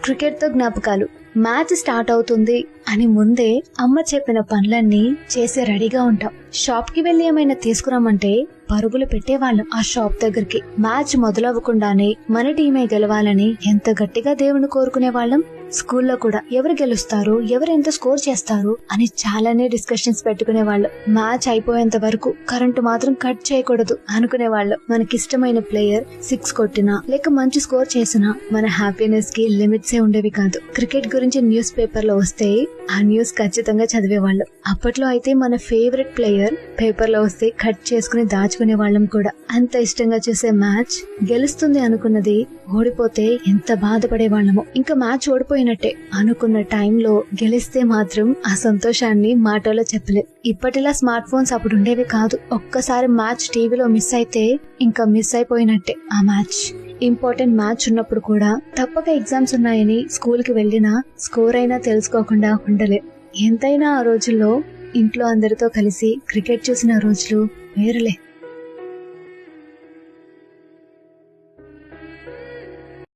Cricket తో జ్ఞాపకాలు. Match start అవుతుంది అని ముందే అమ్మ చెప్పిన పనులన్నీ చేసే రెడీగా ఉంటాం. షాప్ కి వెళ్లి ఏమైనా తీసుకురామంటే పరుగులు పెట్టేవాళ్ళం ఆ షాప్ దగ్గరికి. మ్యాచ్ మొదలవ్వకుండానే మన టీమే గెలవాలని ఎంత గట్టిగా దేవుని కోరుకునే వాళ్ళం. స్కూల్లో కూడా ఎవరు గెలుస్తారు, ఎవరు ఎంత స్కోర్ చేస్తారు అని చాలానే డిస్కషన్స్ పెట్టుకునే వాళ్ళం. మ్యాచ్ అయిపోయేంత వరకు కరెంటు మాత్రం కట్ చేయకూడదు అనుకునే వాళ్ళం. మనకిష్టమైన ప్లేయర్ 6 కొట్టినా లేక మంచి స్కోర్ చేసినా మన హ్యాపీనెస్ కి లిమిట్సే ఉండేవి కాదు. క్రికెట్ గురించి న్యూస్ పేపర్ లో వస్తే ఆ న్యూస్ ఖచ్చితంగా చదివేవాళ్ళం. అప్పట్లో అయితే మన ఫేవరెట్ ప్లేయర్ పేపర్ లో వస్తే కట్ చేసుకుని దాచుకునే వాళ్ళం కూడా. అంత ఇష్టంగా చూసే మ్యాచ్ గెలుస్తుంది అనుకున్నది ఓడిపోతే ఎంత బాధపడే వాళ్ళమో. ఇంకా మ్యాచ్ ఓడిపోయినట్టే అనుకున్న టైంలో గెలిస్తే మాత్రం ఆ సంతోషాన్ని మాటలో చెప్పలేదు. ఇప్పటిలా స్మార్ట్ ఫోన్స్ అప్పుడు ఉండేవి కాదు. ఒక్కసారి మ్యాచ్ టీవీలో మిస్ అయితే ఇంకా మిస్ అయిపోయినట్టే ఆ మ్యాచ్. ఇంపార్టెంట్ మ్యాచ్ ఉన్నప్పుడు కూడా తప్పక ఎగ్జామ్స్ ఉన్నాయని స్కూల్ కి వెళ్ళినా స్కోర్ అయినా తెలుసుకోకుండా ఉండలే. ఎంతైనా ఆ రోజుల్లో ఇంట్లో అందరితో కలిసి క్రికెట్ చూసిన రోజులు వేరులే.